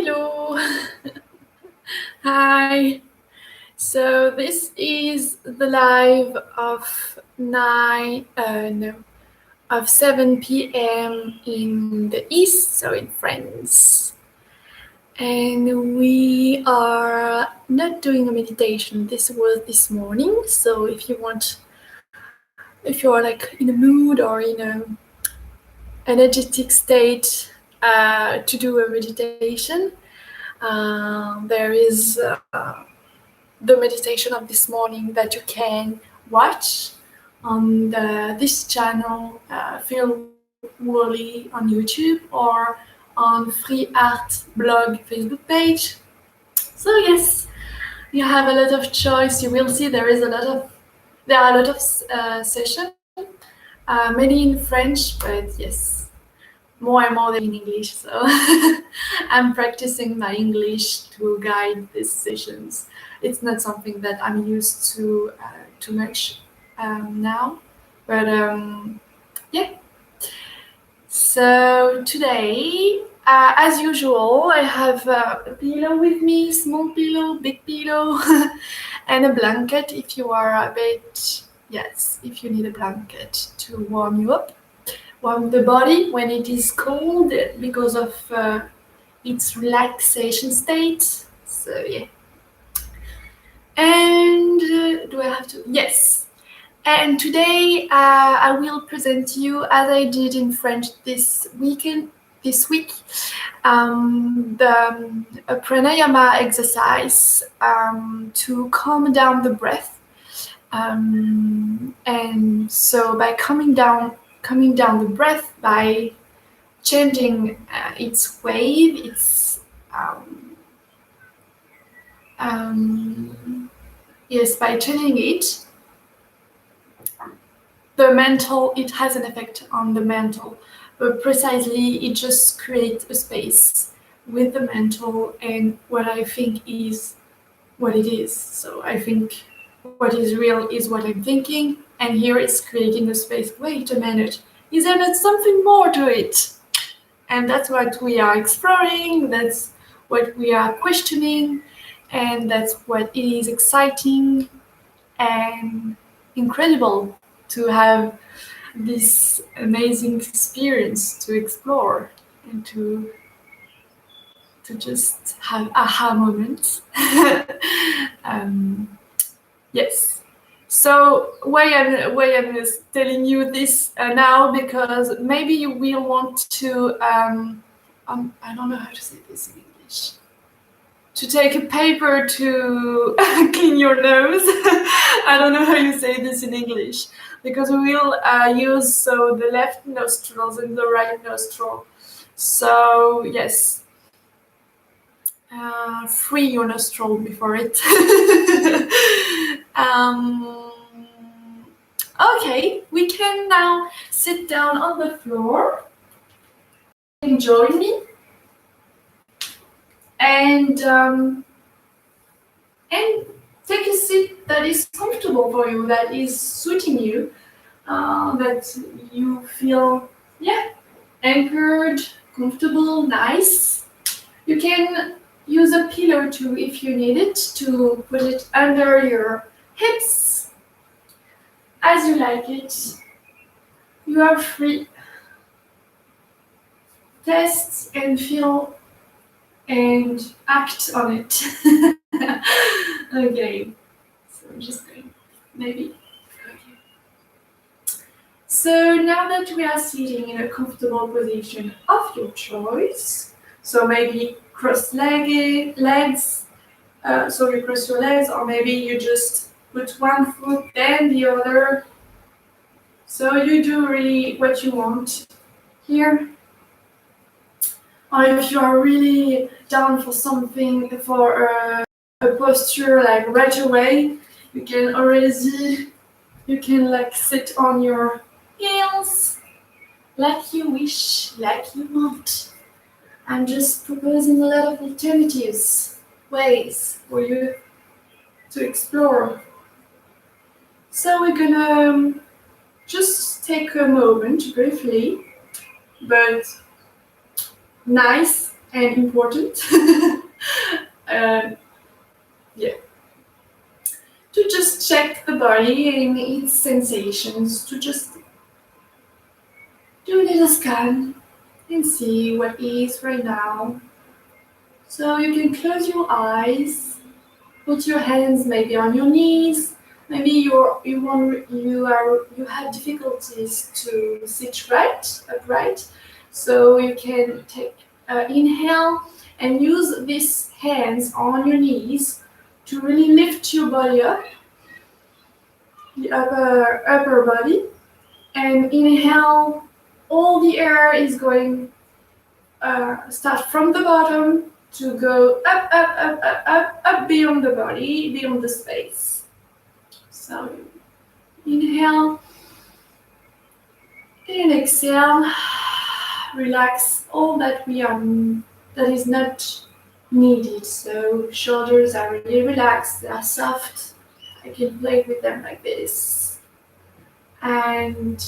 Hello. Hi. So this is the live of 7 p.m. in the East, so in France. And we are not doing a meditation. This was this morning. So if you're like in a mood or in a energetic state to do a meditation, there is the meditation of this morning that you can watch on this channel, Feel Woolly on YouTube or on Free Art blog Facebook page. So yes, you have a lot of choice. You will see there are a lot of sessions, many in French, but yes, more and more in English. So I'm practicing my English to guide these sessions. It's not something that I'm used to too much now, but yeah. So today, as usual, I have a pillow with me, small pillow, big pillow, and a blanket if you are a bit, yes, if you need a blanket to warm you up. Warm the body when it is cold because of its relaxation state. So yeah. And do I have to? Yes. And today I will present you, as I did in French this week, a pranayama exercise to calm down the breath. And so by calming down the breath, by changing its wave, by changing it, it has an effect on the mental, but precisely it just creates a space with the mental and what I think is what it is. So I think what is real is what I'm thinking, and here it's creating a space. Wait a minute, is there not something more to it? And that's what we are exploring, that's what we are questioning, and that's what is exciting and incredible to have this amazing experience to explore and to just have aha moments. Yes. So why I'm telling you this now, because maybe you will want to I don't know how to say this in English. To take a paper to clean your nose. I don't know how you say this in English, because we will use the left nostrils and the right nostril. So yes, free your nostril before it. Okay, we can now sit down on the floor and join me. And take a seat that is comfortable for you, that is suiting you, that you feel, anchored, comfortable, nice. You can use a pillow too if you need it, to put it under your hips, as you like it. You are free. Test and feel and act on it. Okay, so I'm just going, maybe. Okay. So now that we are sitting in a comfortable position of your choice, so maybe cross legs, so you cross your legs, or maybe you just put one foot then the other. So you do really what you want here. Or if you are really down for something, for a posture like right away, you can like sit on your heels, like you wish, like you want. I'm just proposing a lot of alternatives, ways for you to explore. So we're gonna just take a moment briefly, but nice and important. Yeah. To just check the body and its sensations, to just do a little scan and see what is right now. So you can close your eyes, put your hands maybe on your knees. Maybe you have difficulties to sit upright. So you can take inhale and use these hands on your knees to really lift your body up, the upper body, and inhale. All the air is going start from the bottom to go up beyond the body, beyond the space. So inhale and exhale. Relax all that that is not needed. So shoulders are really relaxed, they are soft. I can play with them like this. And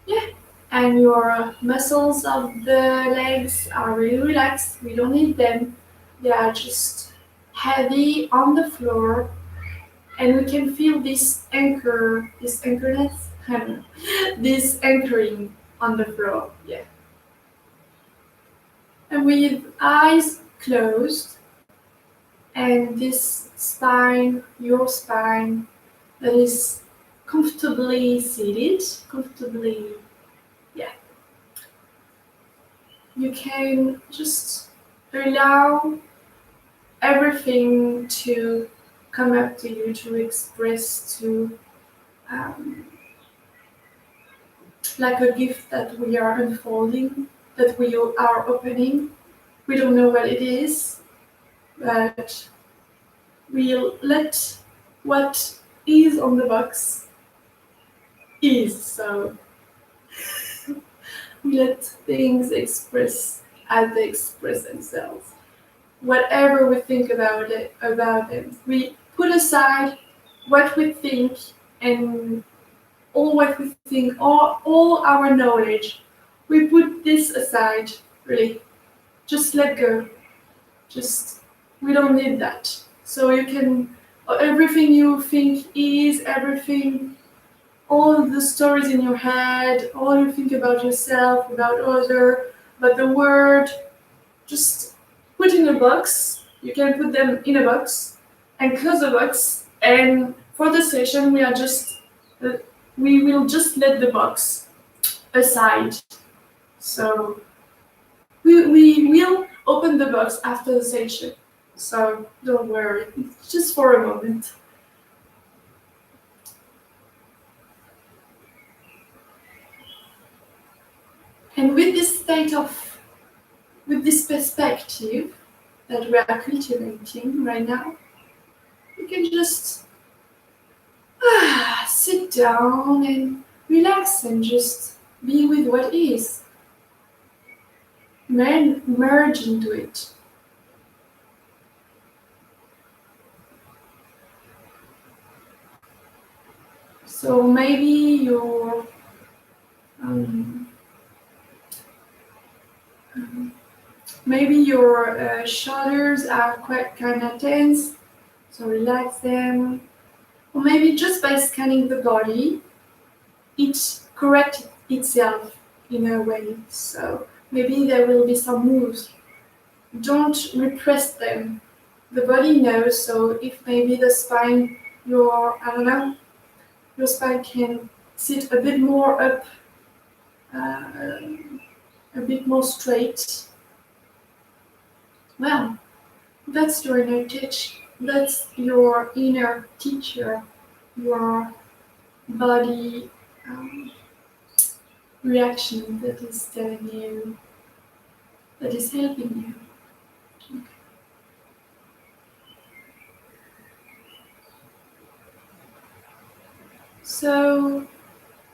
yeah, and your muscles of the legs are really relaxed. We don't need them. They are just heavy on the floor, and we can feel this anchorness, I don't know, this anchoring on the floor. Yeah. And with eyes closed, and this spine, your spine, that is comfortably seated, comfortably, yeah. You can just allow everything to come up to you, to express, to like a gift that we are unfolding, that we are opening. We don't know what it is, but we'll let what is on the box is. So we let things express as they express themselves. Whatever we think about them, we put aside what we think, and all what we think, all our knowledge. We put this aside, really. Just let go. Just, we don't need that. So you can, everything you think is, everything, all the stories in your head, all you think about yourself, about other, about the world, just put in a box. You can put them in a box and close the box. And for the session, we will just let the box aside. So we will open the box after the session. So don't worry, it's just for a moment. And with this perspective that we are cultivating right now, you can just sit down and relax and just be with what is. Merge into it. So maybe your shoulders are quite kind of tense, so relax them. Or maybe just by scanning the body, it corrects itself in a way. So maybe there will be some moves. Don't repress them. The body knows. So if maybe the spine, your spine can sit a bit more up, a bit more straight. Well, that's your inner teacher. That's your inner teacher. Your body reaction that is telling you, that is helping you. Okay. So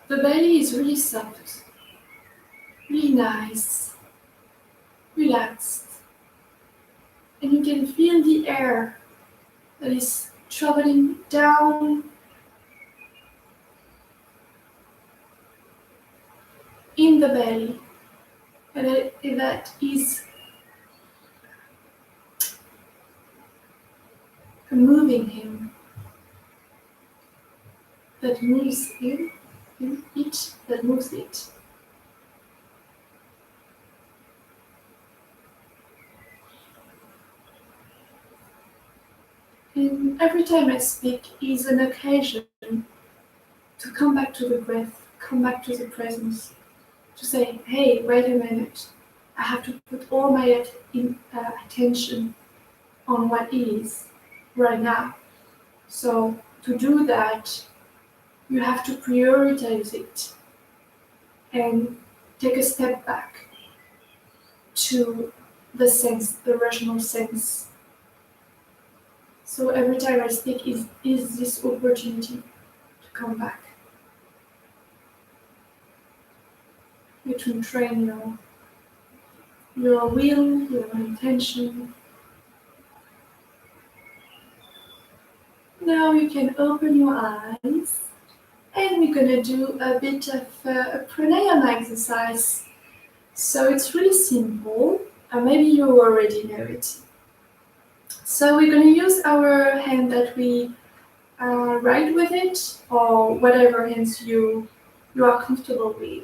the belly is really soft, really nice, relaxed, and you can feel the air that is traveling down in the belly, and that is moving him, that moves him, it that moves it. And every time I speak is an occasion to come back to the breath, come back to the presence, to say, hey, wait a minute, I have to put all my attention on what is right now. So to do that, you have to prioritize it and take a step back to the sense, the rational sense. So every time I speak is this opportunity to come back. You to train your will, your intention. Now you can open your eyes and we're gonna do a bit of a pranayama exercise. So it's really simple, maybe you already know it. So we're gonna use our hand that we write with it, or whatever hands you are comfortable with.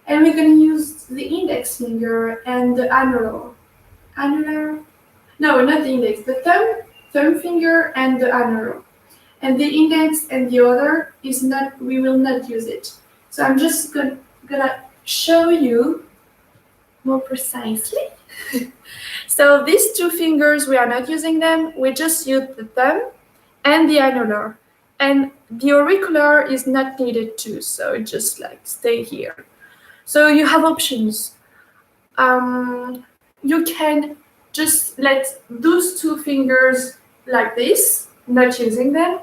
And we're gonna use the index finger and the annular, no, not the index, the thumb finger and the annular. And the index and the other is not, we will not use it. So I'm just gonna show you more precisely. So these two fingers, we are not using them, we just use the thumb and the annular. And the auricular is not needed too, so it just like stay here. So you have options. You can just let those two fingers like this, not using them,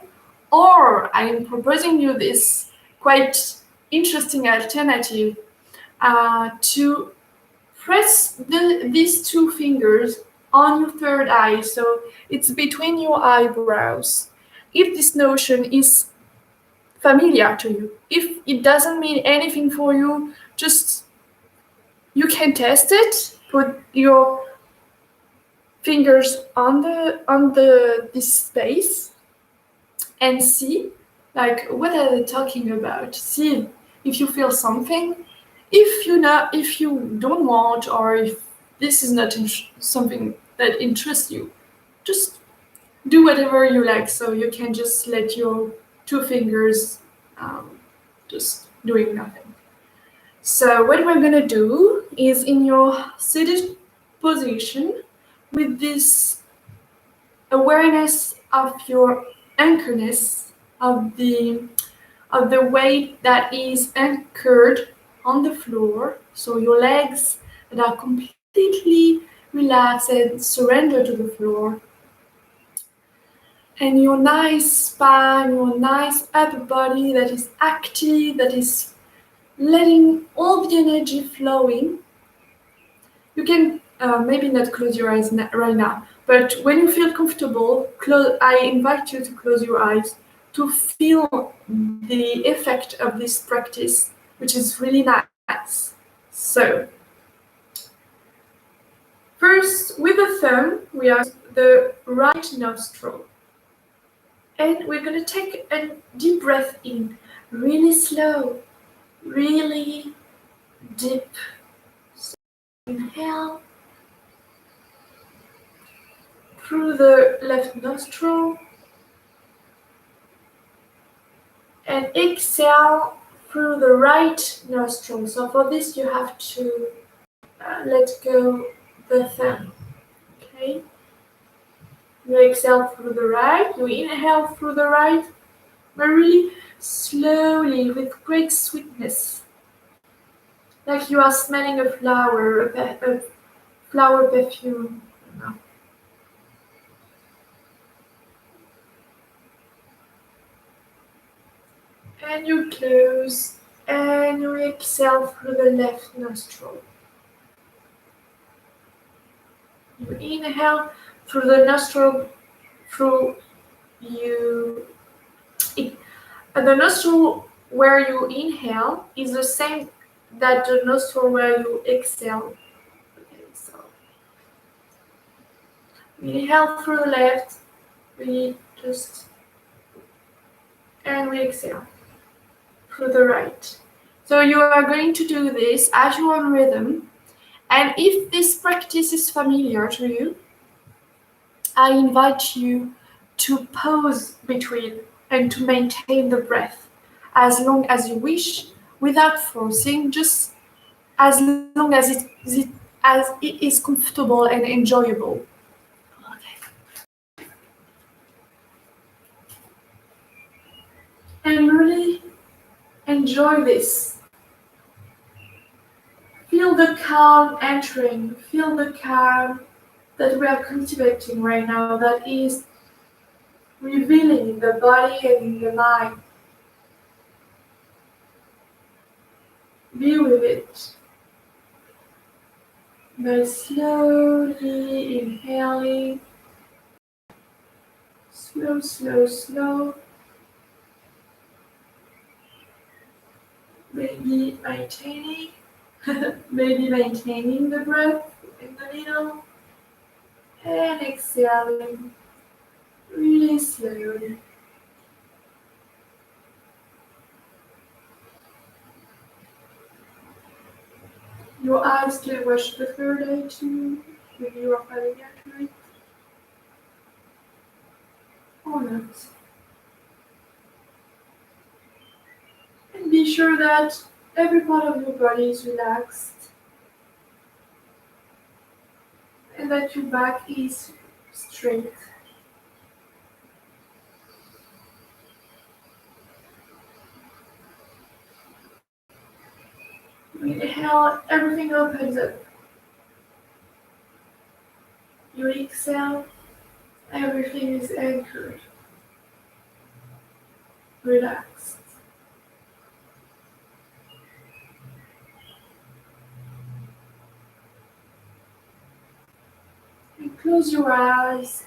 or I am proposing you this quite interesting alternative to press these two fingers on your third eye, so it's between your eyebrows. If this notion is familiar to you, if it doesn't mean anything for you, just you can test it. Put your fingers on this space and see like what are they talking about. See if you feel something. If you don't want, or if this is not something that interests you, just do whatever you like. So you can just let your two fingers just doing nothing. So what we're gonna do is, in your seated position, with this awareness of your anchorness, of the weight that is anchored on the floor, so your legs that are completely relaxed and surrender to the floor, and your nice spine, your nice upper body that is active, that is letting all the energy flowing. You can maybe not close your eyes right now, but when you feel comfortable, I invite you to close your eyes to feel the effect of this practice, which is really nice. So, first, with the thumb, we are the right nostril. And we're going to take a deep breath in, really slow, really deep. So inhale through the left nostril and exhale through the right nostril. So for this you have to let go the thumb. Okay? You exhale through the right, you inhale through the right, but really slowly with great sweetness. Like you are smelling a flower, a flower perfume. And you close and you exhale through the left nostril. You inhale through the nostril, the nostril where you inhale is the same that the nostril where you exhale. Okay, so inhale through the left, We just, and we exhale through the right. So you are going to do this at your own rhythm. And if this practice is familiar to you, I invite you to pause between and to maintain the breath as long as you wish, without forcing, just as long as it is comfortable and enjoyable. Okay. And really enjoy this. Feel the calm entering, feel the calm that we are cultivating right now, that is revealing in the body and in the mind. Be with it. By slowly inhaling, slow, slow, slow. Maybe maintaining, maybe maintaining the breath in the middle, and exhaling really slowly. Your eyes can watch the third eye too, if you are familiar to it, or not. And be sure that every part of your body is relaxed and that your back is straight. Inhale, everything opens up. You exhale, everything is anchored, relaxed. And close your eyes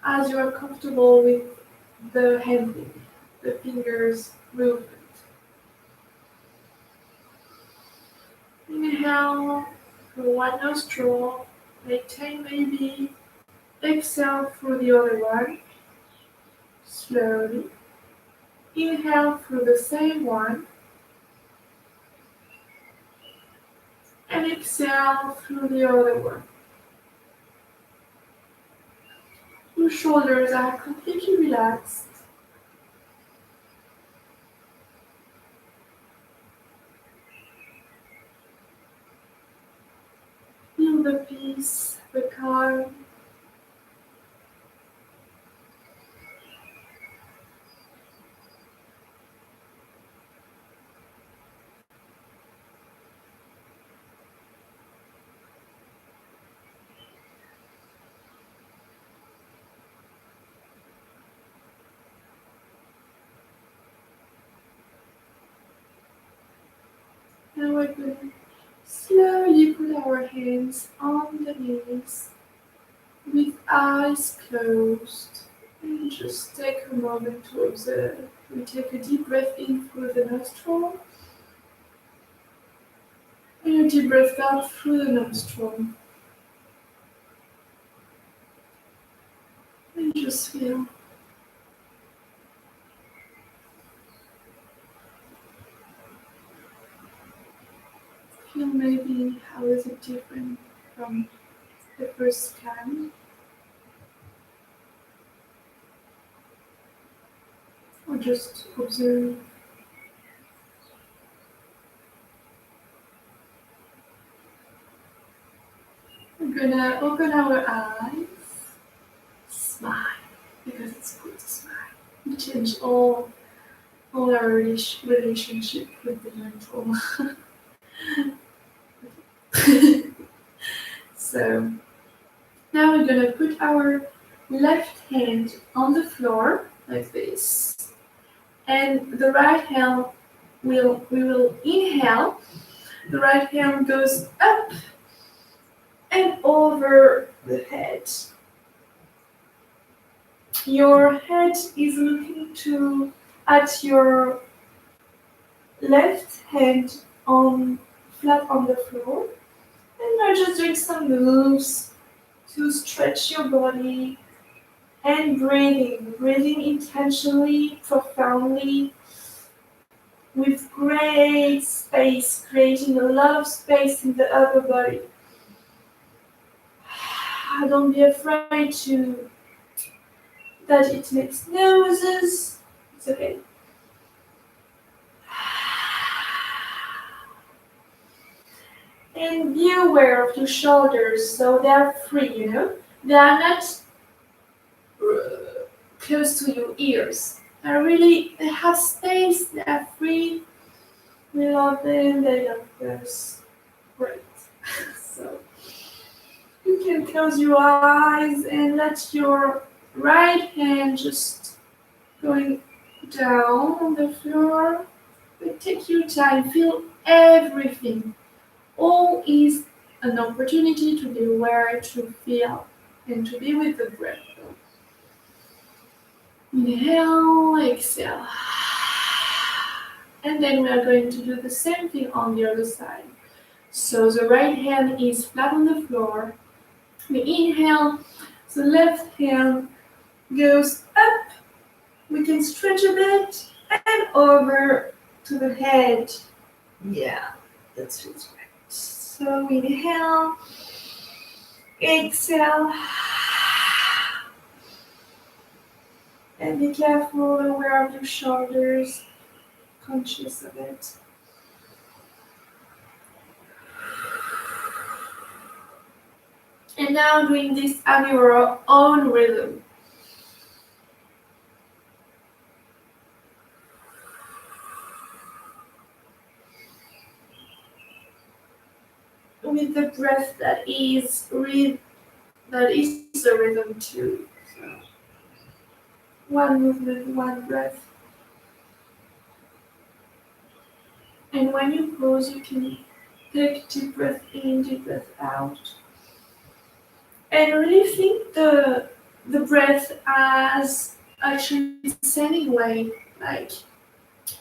as you are comfortable with the handling, the fingers movement. Inhale through one nostril, maintain maybe, exhale through the other one, slowly. Inhale through the same one, and exhale through the other one. Your shoulders are completely relaxed. Feel the peace, the calm. Now we're going to slowly put our hands on the knees with eyes closed. And just take a moment to observe. We take a deep breath in through the nostril and a deep breath out through the nostril. And just feel. Feel maybe how is it different from the first scan, or just observe. We're gonna open our eyes, smile, because it's good to smile. We change all our relationship with the mental. So now we're gonna put our left hand on the floor like this, and the right hand we will inhale. The right hand goes up and over the head. Your head is looking at your left hand on flat on the floor, and you're just doing some moves to stretch your body And breathing intentionally, profoundly, with great space, creating a lot of space in the upper body. Don't be afraid to touch it next noses. It's okay. And be aware of your shoulders, so they are free, They are not close to your ears. They have space, they are free. We love them, they love us. Great. So you can close your eyes and let your right hand just going down on the floor. But take your time, feel everything. All is an opportunity to be aware, to feel, and to be with the breath. Inhale, exhale. And then we are going to do the same thing on the other side. So the right hand is flat on the floor. We inhale, the left hand goes up. We can stretch a bit and over to the head. Yeah, that's feels great. So inhale, exhale. And be careful, aware of your shoulders, conscious of it. And now doing this at your own rhythm. With the breath that is the rhythm too. So one movement, one breath. And when you pause, you can take deep breath in, deep breath out. And really think the breath as actually sending away, like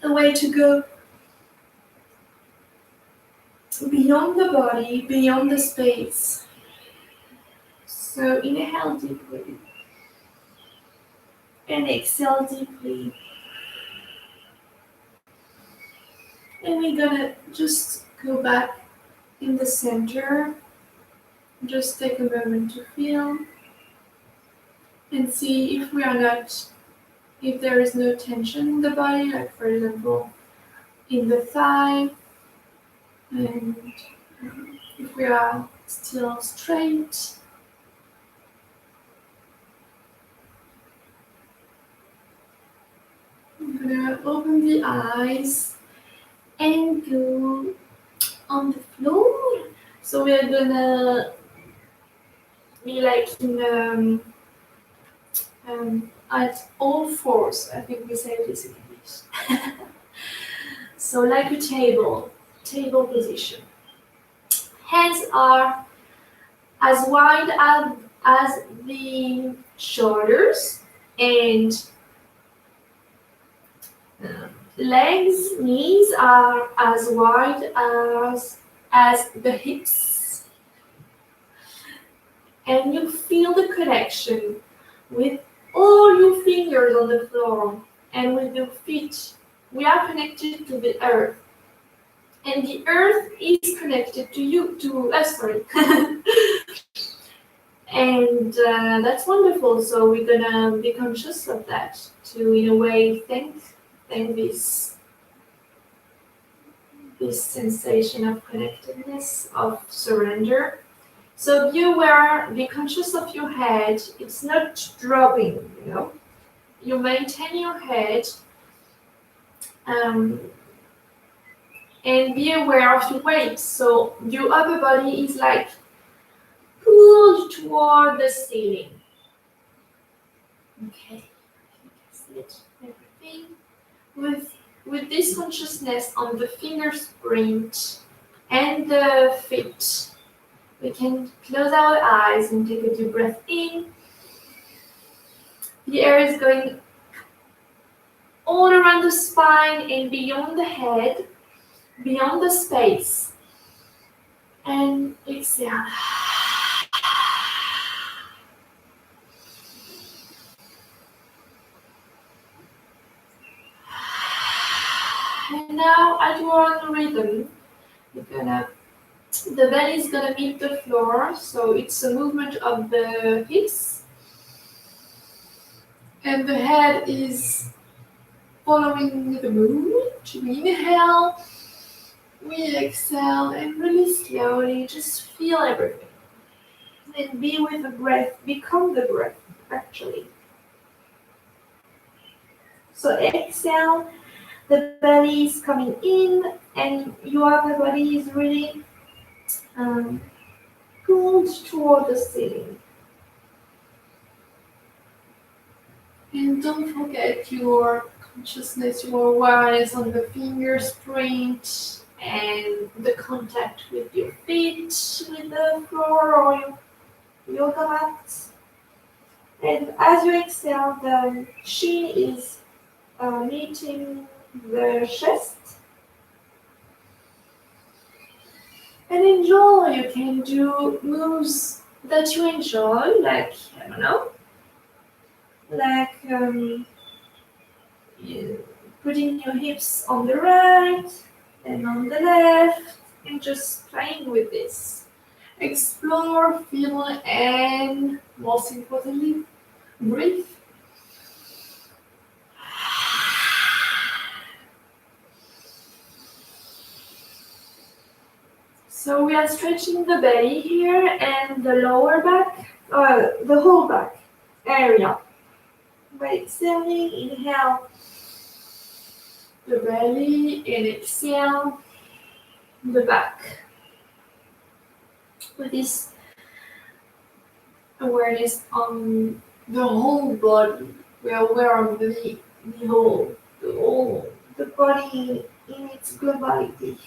a way to go beyond the body, beyond the space. So inhale deeply and exhale deeply. And we're gonna just go back in the center. Just take a moment to feel and see if there is no tension in the body, like for example in the thigh, and if we are still straight. I'm gonna open the eyes and go on the floor. So we are gonna be like in at all fours. I think we say this in English. So like a table position. Hands are as wide as the shoulders, and knees are as wide as the hips. And you feel the connection with all your fingers on the floor and with your feet. We are connected to the earth. And the earth is connected to you, to us, sorry. And that's wonderful. So we're gonna be conscious of that to, in a way, thank this sensation of connectedness, of surrender. So be aware, be conscious of your head. It's not dropping, You maintain your head. And be aware of your weight. So your upper body is like pulled toward the ceiling. Okay, that's it. Everything. With this consciousness on the finger sprint and the feet, we can close our eyes and take a deep breath in. The air is going all around the spine and beyond the head, beyond the space. And exhale. And now at your own rhythm, the belly is gonna meet the floor, so it's a movement of the hips, and the head is following the movement. We inhale, we exhale, and really slowly just feel everything. And be with the breath, become the breath, actually. So exhale, the belly is coming in, and your upper body is really pulled toward the ceiling. And don't forget your consciousness, your awareness on the fingers print and the contact with your feet, with the floor or your yoga mat. And as you exhale, the chin is meeting the chest. And enjoy. You can do moves that you enjoy, like, I don't know, like putting your hips on the right and on the left, and just playing with this. Explore, feel, and most importantly, breathe. So we are stretching the belly here and the lower back, the whole back area. By exhaling, inhale the belly and exhale the back. With this awareness on the whole body, we are aware of the whole, the body in its globality.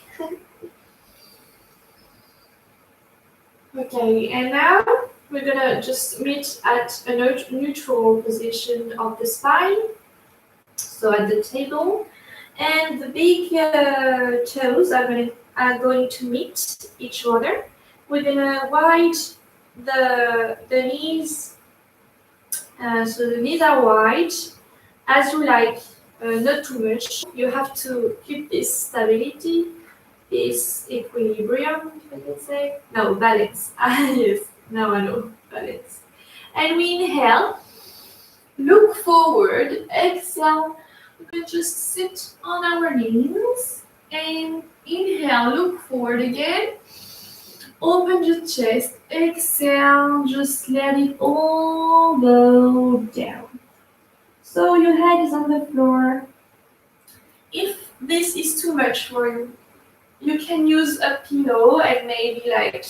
Okay, and now we're gonna just meet at a neutral position of the spine, so at the table, and the big toes are going to meet each other. We're gonna wide the knees, so the knees are wide, as you like, not too much. You have to keep this stability, this equilibrium, if I can say. No, balance. Yes, now I know, balance. And we inhale, look forward, exhale, we can just sit on our knees, and inhale, look forward again, open the chest, exhale, just let it all go down. So your head is on the floor. If this is too much for you, you can use a pillow and maybe like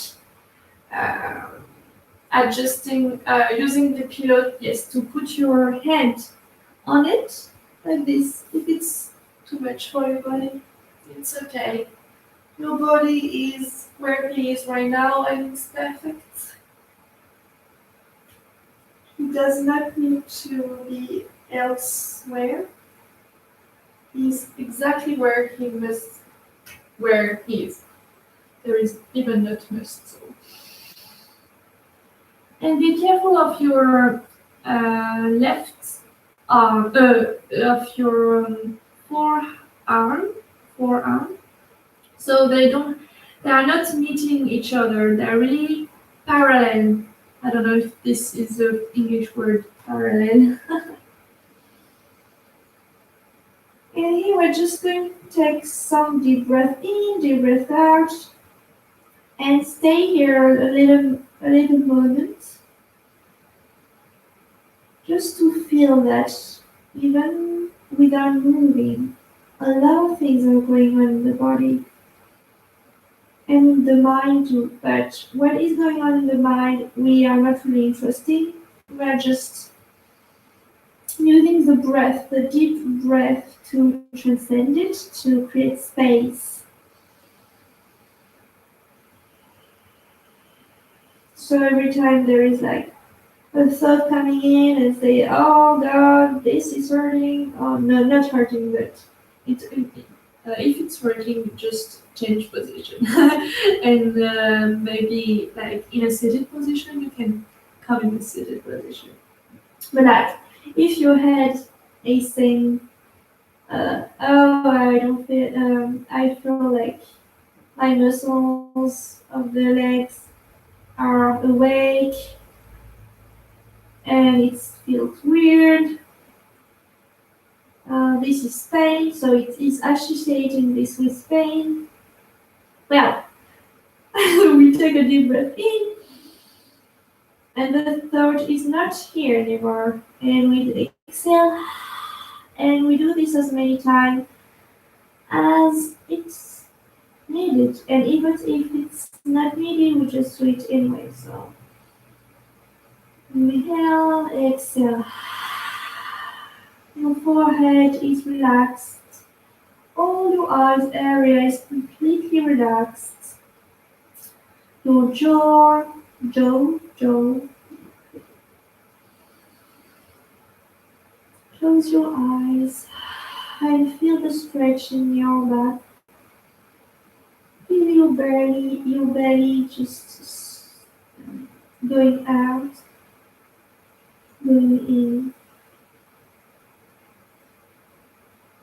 adjusting, using the pillow, yes, to put your head on it, like this. If it's too much for your body, it's okay. Your body is where it is right now and it's perfect. It does not need to be elsewhere. He's exactly where he is. There is even not must. So. And be careful of your left arm, of your forearm. So they are not meeting each other. They're really parallel. I don't know if this is the English word, parallel. And here we're just going to take some deep breath in, deep breath out, and stay here a little moment, just to feel that even without moving, a lot of things are going on in the body and in the mind too. But what is going on in the mind, we are not really interested. We are just using the breath, the deep breath, to transcend it, to create space. So every time there is like a thought coming in and say, oh God, this is hurting. Oh no, not hurting, but if it's hurting, just change position. And maybe like in a seated position, you can come in a seated position. But like, if your head is saying, Oh, I don't feel. I feel like my muscles of the legs are awake, and it feels weird. This is pain, so it is associating this with pain. Well, we take a deep breath in, and the thought is not here anymore. And we exhale, and we do this as many times as it's needed. And even if it's not needed, we just do it anyway. So inhale, exhale. Your forehead is relaxed. All your eyes area is completely relaxed. Your jaw. Close your eyes and feel the stretch in your back. Feel your belly just going out, going in.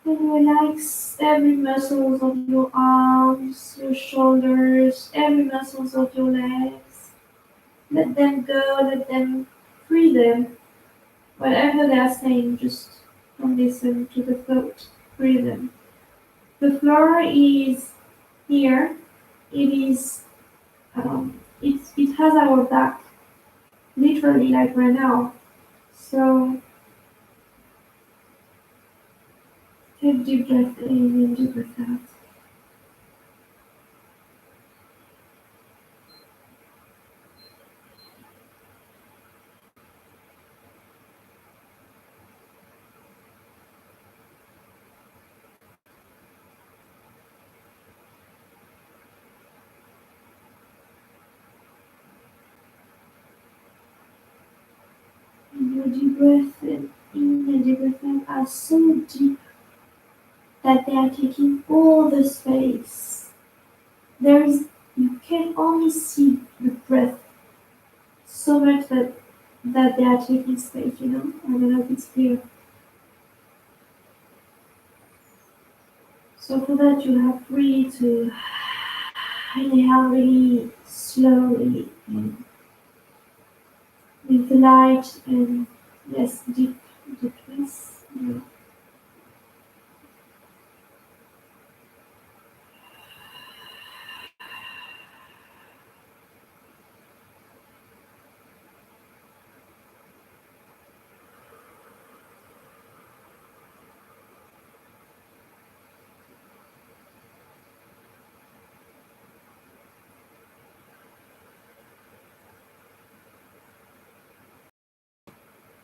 And relax every muscles of your arms, your shoulders, every muscles of your legs. Let them go, let them free them. Whatever they are saying, just don't listen to the thought. Free them. The floor is here. It is. It has our back, literally, like right now. So take deep breath in and deep breath out. And your deep breath in and deep breath out are so deep that they are taking all the space. There is you can only see the breath so much that they are taking space. I don't know if it's clear. So for that you have really to inhale really slowly and with light and yes, deepness.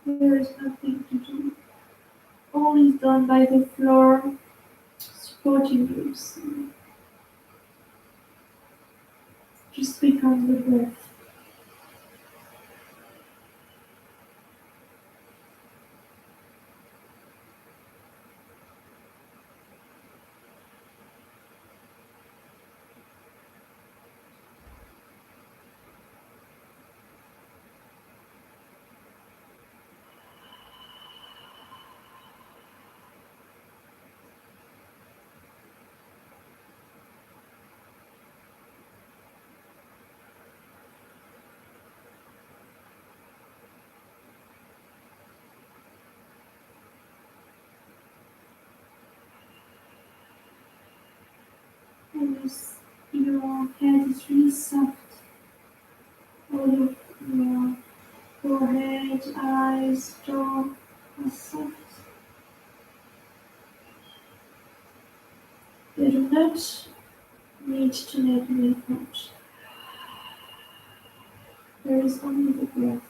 There is nothing to do. All is done by the floor supporting you. So just become the breath. And your head is really soft. All your forehead, eyes, jaw are soft. They do not need to make any effort. There is only the breath.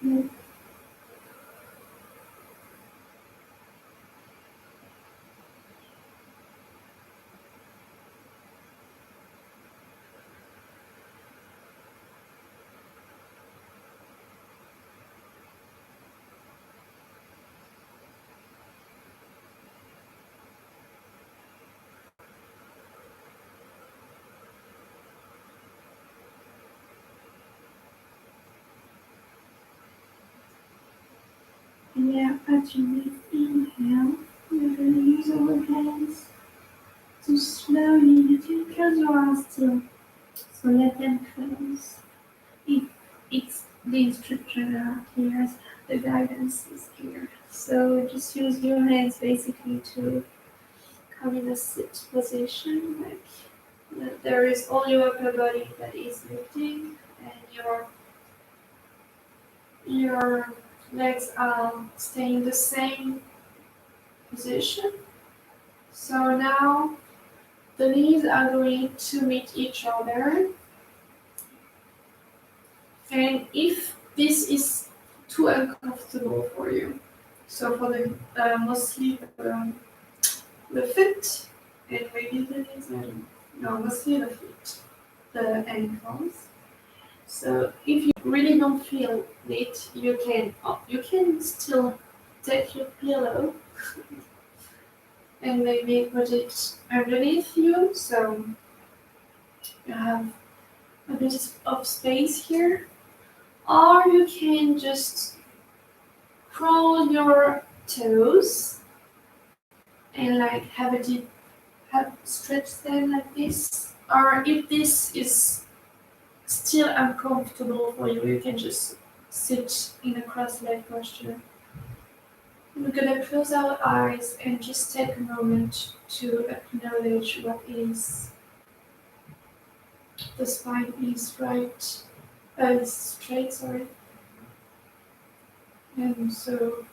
Mm. And yeah, as you inhale, we're going to use our hands to slowly, you can close your eyes too. So let them close. If it's the instructions are clear, the guidance is clear. So just use your hands basically to come in a sit position, like there is all your upper body that is lifting, and your legs are staying the same position. So now the knees are going to meet each other, and if this is too uncomfortable for you, so for the mostly the feet and maybe the knees, I don't know, no, mostly the feet, the ankles. So if you really don't feel it, you can still take your pillow and maybe put it underneath you, so you have a bit of space here. Or you can just curl your toes and like have stretch them like this. Or if this is still uncomfortable for you, you can just sit in a cross-leg posture. We're gonna close our eyes and just take a moment to acknowledge what is. The spine is right, is straight, sorry. And so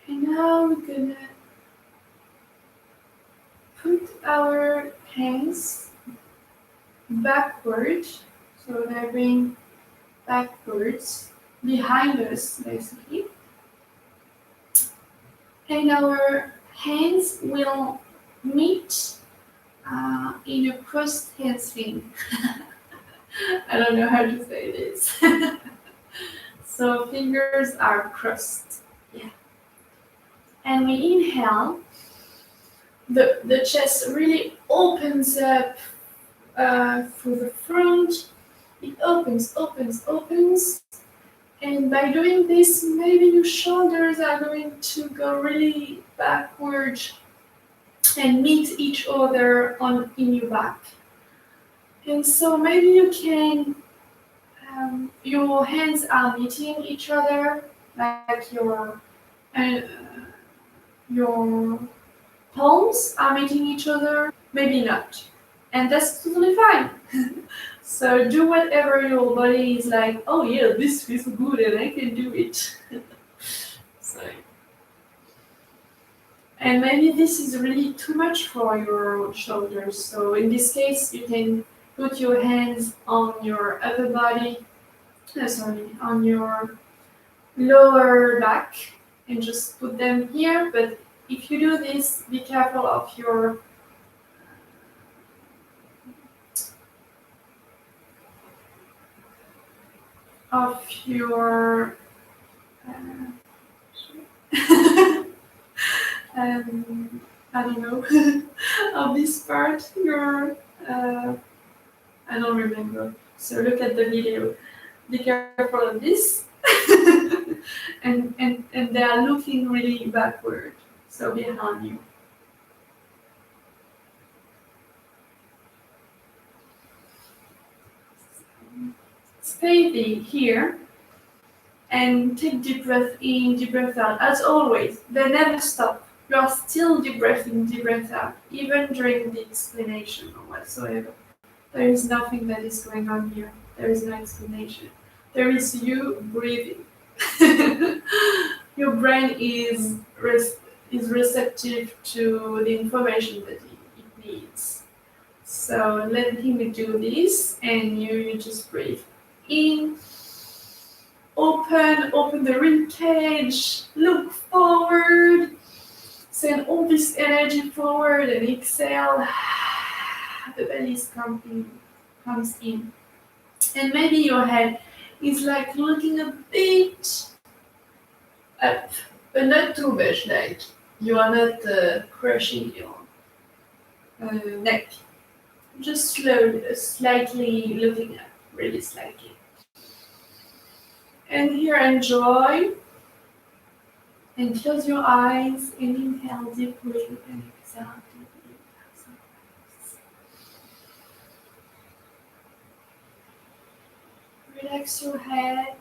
and now we're gonna put our hands backward. So they bring backwards behind us basically. And our hands will meet in a crossed handspring. I don't know how to say this. So fingers are crossed. Yeah. And we inhale. The chest really opens up through the front. It opens, opens, opens. And by doing this, maybe your shoulders are going to go really backward and meet each other in your back. And so maybe you can, your hands are meeting each other, like uh, your palms are meeting each other, maybe not. And that's totally fine. So do whatever your body is like, oh yeah, this feels good and I can do it. So, and maybe this is really too much for your shoulders. So in this case, you can put your hands on your upper body, on your lower back, and just put them here. But if you do this, be careful of your I don't know of this part. Your I don't remember. So look at the video. Be careful of this. and they are looking really backward, so behind you. Stay here and take deep breath in, deep breath out. As always, they never stop. You are still deep breath in, deep breath out, even during the explanation or whatsoever. There is nothing that is going on here. There is no explanation. There is you breathing. Your brain is receptive to the information that it needs. So let him do this, and you just breathe in. Open the rib cage. Look forward. Send all this energy forward, and exhale. The belly comes in, and maybe your head is like looking a bit up, but not too much. Like you are not crushing your neck. Just slowly, slightly looking up, really slightly. And here, enjoy. And close your eyes and inhale deeply and exhale deeply. Relax your head.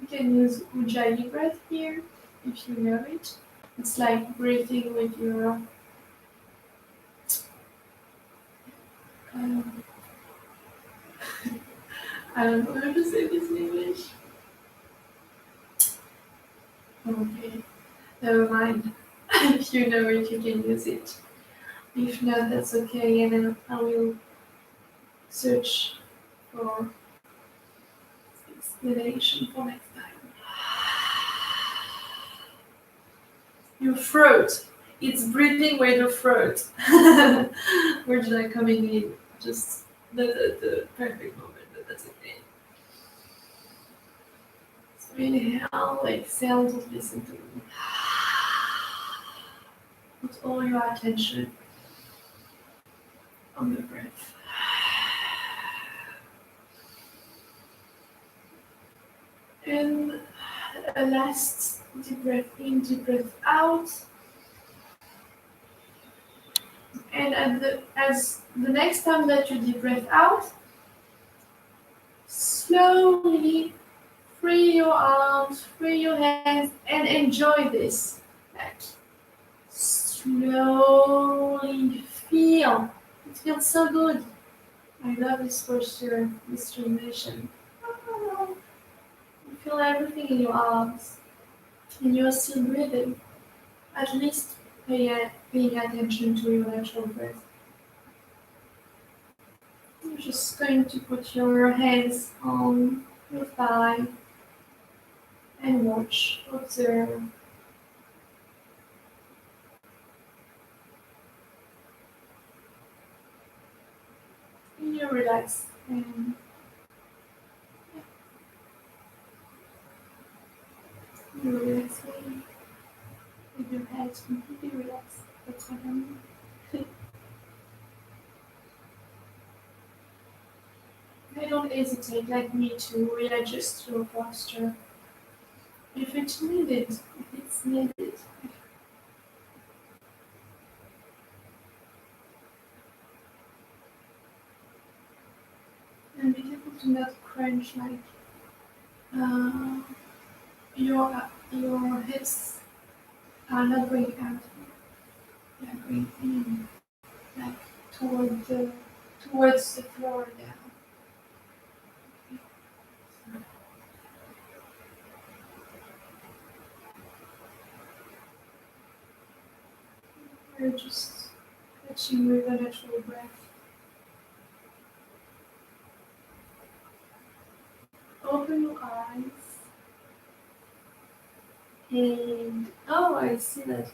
You can use Ujjayi breath here if you know it. It's like breathing with your um, I don't know how to say this in English. Okay, never mind. If you know it, you can use it. If not, that's okay, and then I will search for explanation for next time. Your throat. It's breathing with your throat. Words are coming in just the perfect moment, but that's okay. So inhale, exhale, just listen to me. Put all your attention on the breath. And a last deep breath in, deep breath out. And as the next time that you deep breath out, slowly free your arms, free your hands, and enjoy this. Like, slowly feel. It feels so good. I love this posture, this transition. You feel everything in your arms, and you're still breathing. At least paying attention to your natural breath. You're just going to put your hands on your thigh and watch, observe. And you relax and you relax with your head completely relaxed. That's what I mean. I don't hesitate like me to readjust your posture if it's needed. If it's needed. And be careful to not crunch like uh, your hips are not going out. They are going in, like towards the floor now. We're just touching with a natural breath. Open your eyes. And oh, I see that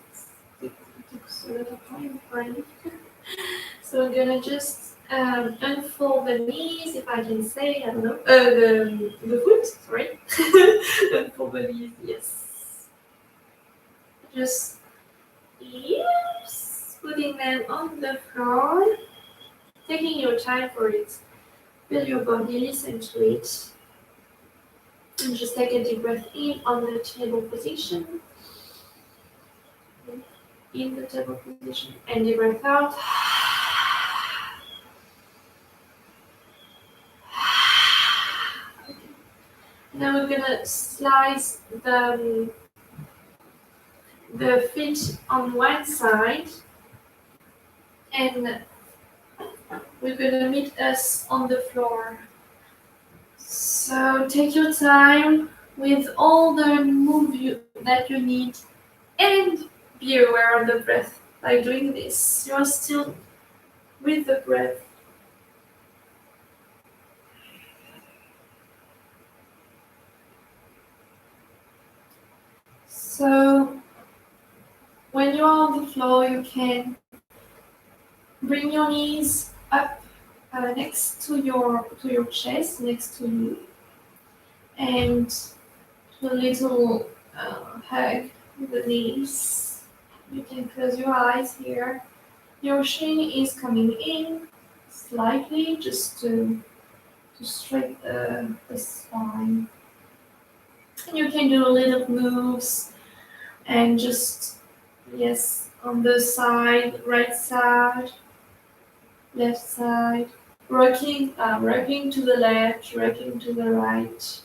it took a lot of time for you. So I'm gonna just unfold the knees, if I can say, I don't know, the foot, sorry. Unfold the knees, yes. Just, yes, putting them on the floor, taking your time for it. Feel your body, listen to it. And just take a deep breath in on the table position. In the table position. And deep breath out. Now we're gonna slice the feet on one side, and we're gonna meet us on the floor. So take your time with all the that you need, and be aware of the breath. By doing this, you're still with the breath. So when you're on the floor, you can bring your knees up next to your chest, next to you, and do a little hug with the knees. You can close your eyes here. Your chin is coming in slightly, just to straighten the spine. And you can do little moves and just, yes, on the side, right side, left side, rocking to the left, rocking to the right,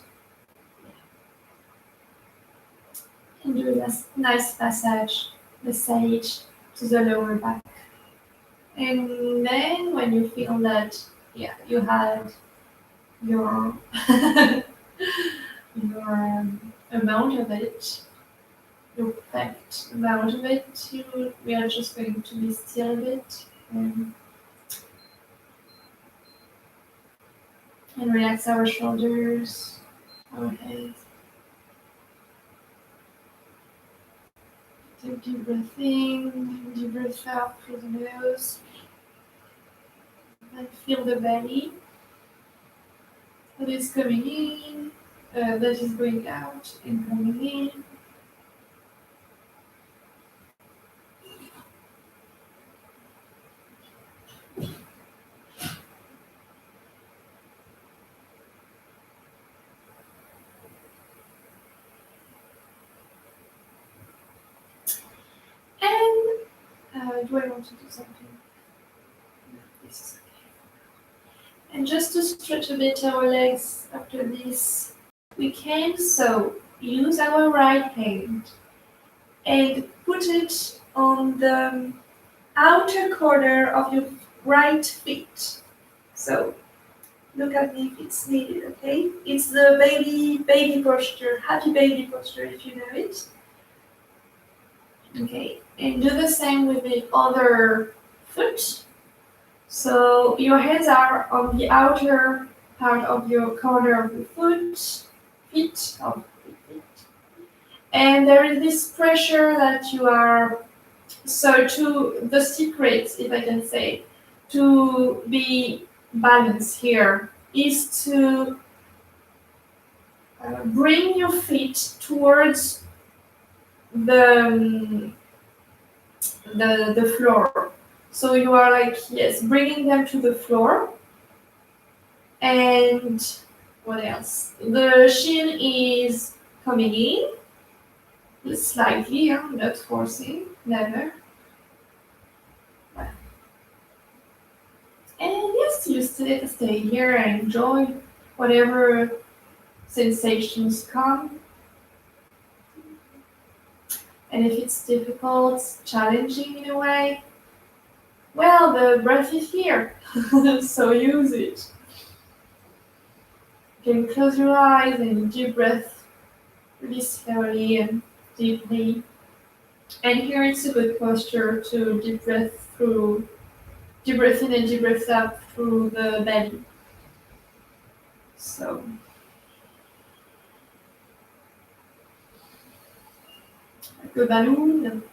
and do a nice massage to the lower back. And then when you feel that, yeah, you had your your amount of it, your perfect amount of it, we are just going to be still a bit and relax our shoulders, our head. Take deep breath in, deep breath out through the nose, and feel the belly that is coming in, that is going out and coming in. And do I want to do something? No, this is okay. And just to stretch a bit our legs after this, we can so use our right hand and put it on the outer corner of your right feet. So look at me if it's needed, okay? It's the baby posture, happy baby posture if you know it. Okay, and do the same with the other foot. So your hands are on the outer part of your corner of the feet, and there is this pressure that you are, so to the secret, if I can say, to be balanced here is to bring your feet towards the the floor. So you are like, yes, bringing them to the floor. And what else? The shin is coming in slightly, not forcing, never. And yes, you stay here and enjoy whatever sensations come. And if it's difficult, challenging in a way, well, the breath is here, so use it. You can close your eyes and deep breath really slowly and deeply. And here it's a good posture to deep breath in and deep breath out through the belly. So, like a balloon.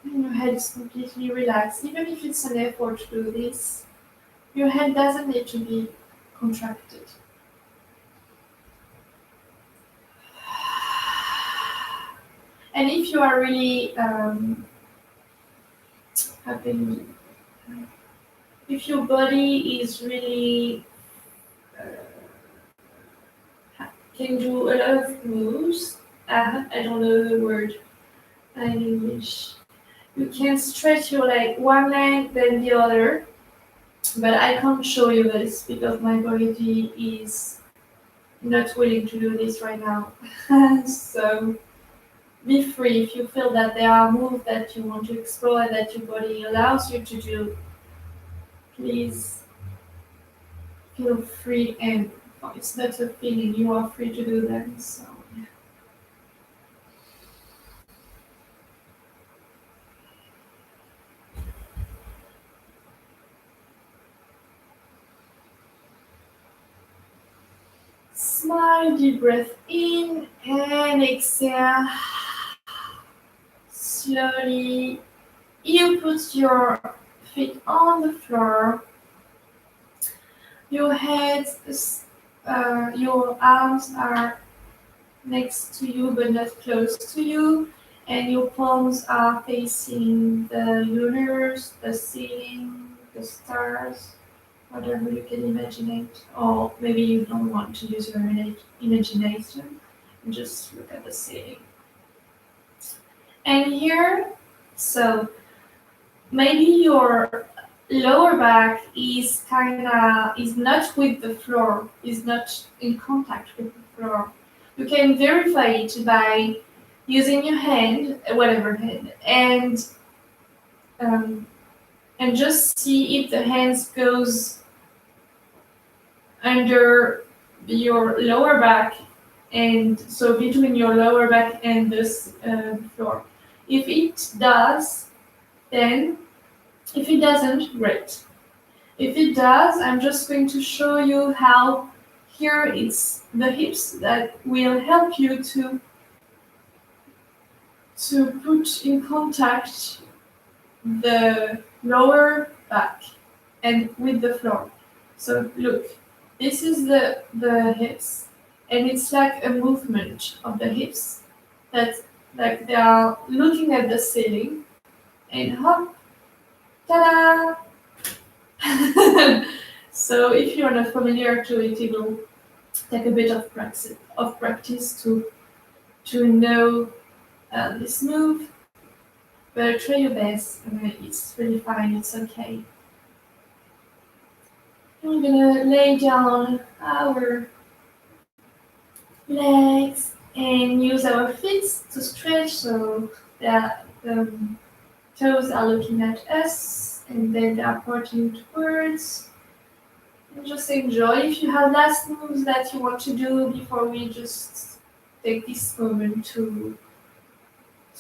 And your head is completely relaxed. Even if it's an effort to do this, your head doesn't need to be contracted. And if you are really happy, if your body is really can do a lot of moves, I don't know the word in English. You can stretch your leg, one leg, then the other, but I can't show you this because my body is not willing to do this right now. So be free if you feel that there are moves that you want to explore that your body allows you to do. Please feel free, and it's not a feeling, you are free to do them. So smile, deep breath in and exhale. Slowly you put your feet on the floor. Your head, your arms are next to you but not close to you, and your palms are facing the universe, the ceiling, the stars, whatever you can imagine. Or maybe you don't want to use your imagination, just look at the ceiling. And here, so maybe your lower back is not with the floor, is not in contact with the floor. You can verify it by using your hand, whatever hand, um, and just see if the hands goes under your lower back, and so between your lower back and this floor. If it does, then if it doesn't, great. If it does, I'm just going to show you how here it's the hips that will help you to put in contact the lower back and with the floor. So look, this is the hips, and it's like a movement of the hips that like they are looking at the ceiling, and hop, ta-da! So if you're not familiar to it, it will take a bit of practice to know this move, but try your best. It's really fine. It's okay. We're gonna lay down our legs and use our feet to stretch so that the toes are looking at us and then they are pointing towards. And just enjoy. If you have last moves that you want to do before we just take this moment to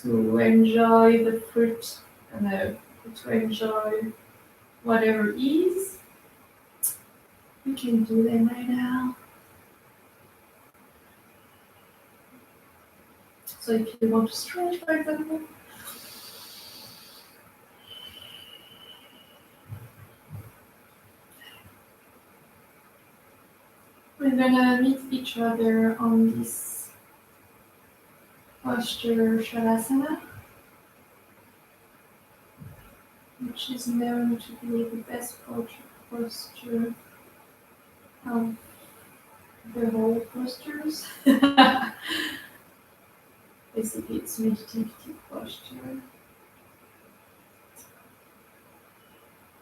enjoy the fruit, to enjoy whatever is, you can do them right now. So if you want to stretch, for example, we're gonna meet each other on this posture Shavasana, which is known to be the best posture of the whole postures. Basically, it's meditative posture.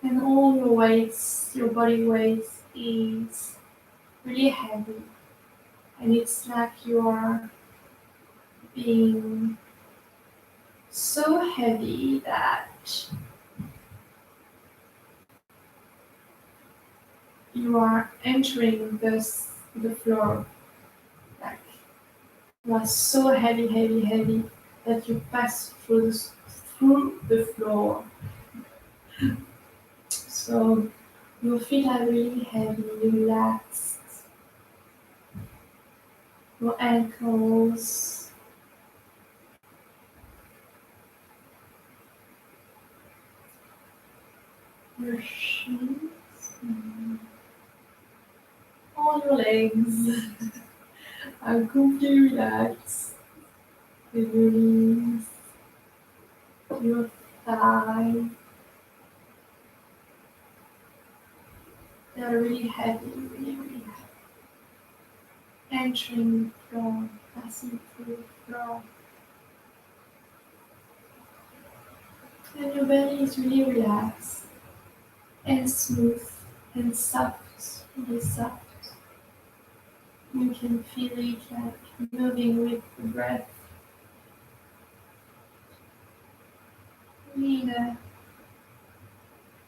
And all your weights, your body weight is really heavy. And it's like you are being so heavy that you are entering the floor. Like you are so heavy that you pass through the floor. So your feet are really heavy, relaxed. Your ankles, your shins, all your legs are completely relaxed. You release your thigh. They're really heavy, really heavy. Entering the floor, passing through the floor. And your belly is really relaxed and smooth and soft, really soft. You can feel it like moving with the breath in a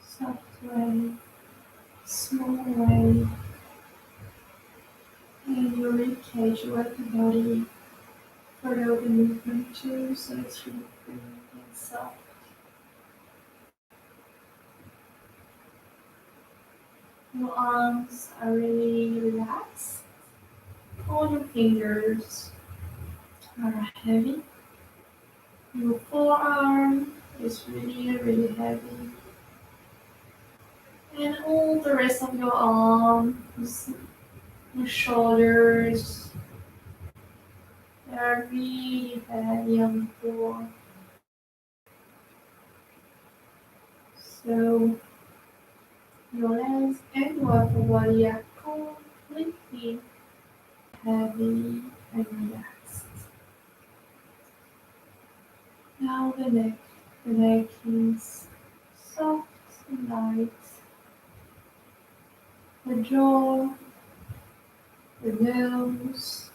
soft way, small way. And your ribcage, your upper body, follow the movement too, so it's really free and soft. Your arms are really relaxed. All your fingers are heavy. Your forearm is really, really heavy. And all the rest of your arms, your shoulders, they are really heavy on the floor. So your legs and your upper body are completely heavy and relaxed. Now the neck. The neck is soft and light. The jaw, the nose?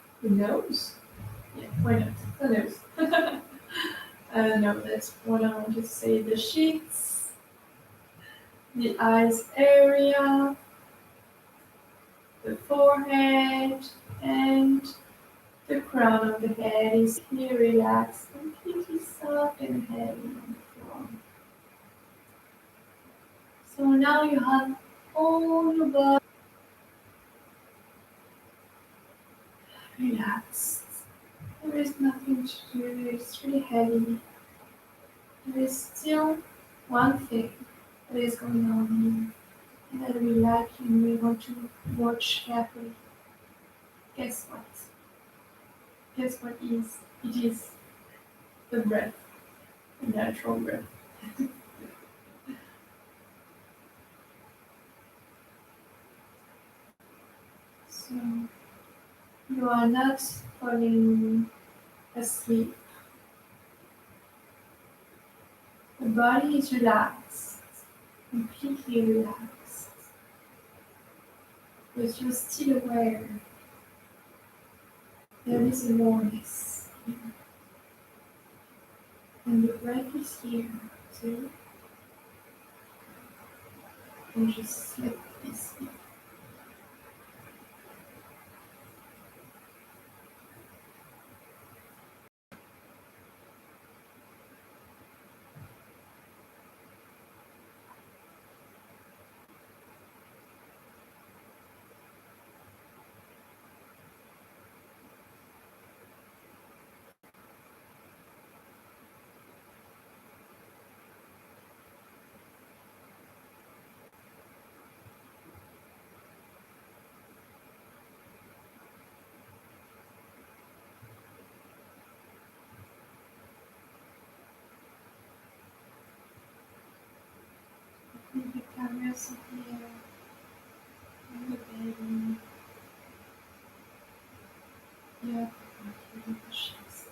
Yeah, why not? The nose. No, that's what I want to say. The cheeks, the eyes area, the forehead, and the crown of the head is completely relaxed, completely soft and heavy on the floor. So now you have all your body relaxed. There is nothing to do, it's really heavy. There is still one thing that is going on here that we like and we want to watch carefully. Guess what? Guess what is? It is the breath, the natural breath. So you are not falling asleep. The body is relaxed, completely relaxed, but you're still aware. There is awareness here. And the breath is here too. And just let this be. You become yourself here in the belly, your body, the chest.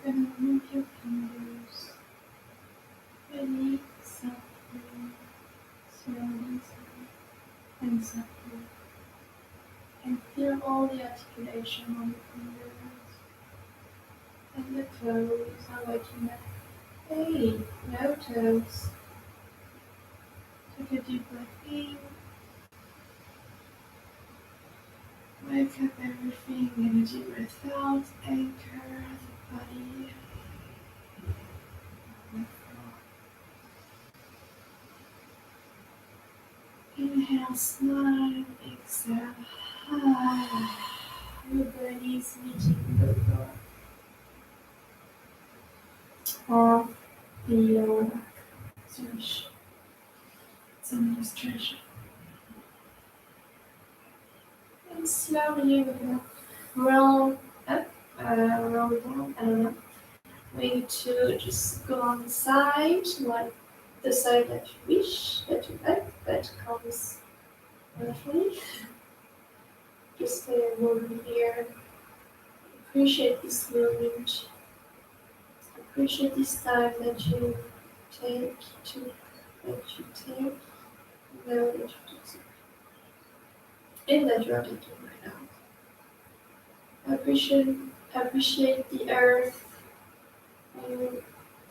You're gonna move your fingers really softly, slowly, and softly. And feel all the articulation on the fingers. And the toes are waking up. Hey, no toes. Take a deep breath in. Wake up everything, energy breath out, anchor the body. Inhale, smile, exhale. Your body is meeting the floor. Or the lower back. Stretch. Some stretch. And slowly we're gonna roll up, roll down, I don't know. We need to just go on the side, like the side that you wish, that you like, that comes naturally. Just stay a moment here. Appreciate this moment. Appreciate this time that you take to that you take. Know that you do and that you are taking right now. Appreciate the earth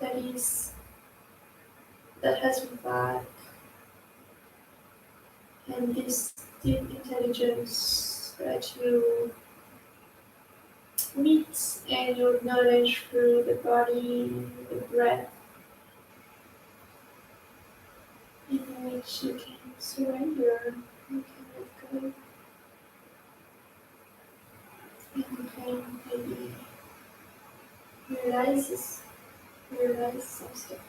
that is that has your back and this deep intelligence that you meet and you acknowledge through the body, the breath, in which you can surrender, you can let go, and you can maybe realize some stuff.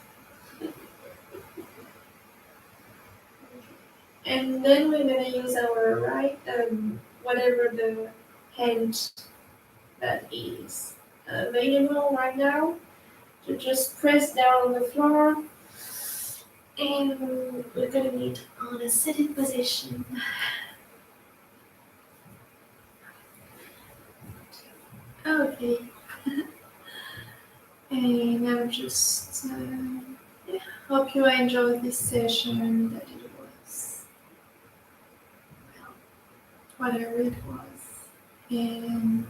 And then we're gonna use our right, whatever the hand that is available right now, to just press down on the floor. And we're gonna meet on a sitting position. Okay. And I'm just hope you enjoyed this session. That it was whatever it was. And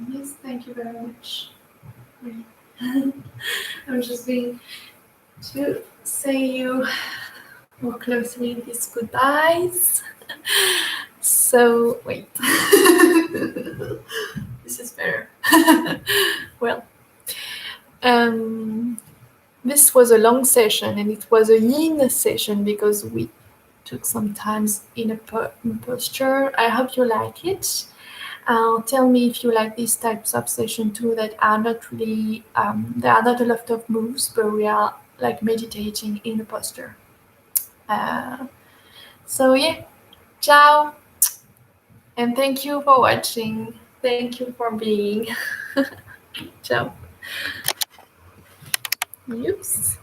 yes, thank you very much. I'm just going to say you more closely these goodbyes. So wait. This is better. Well, this was a long session and it was a yin session because we took some time in a posture. I hope you like it. Tell me if you like these types of session too that are not really, there are not a lot of moves, but we are like meditating in a posture. So yeah, ciao. And thank you for watching. Thank you for being. Ciao. Oops.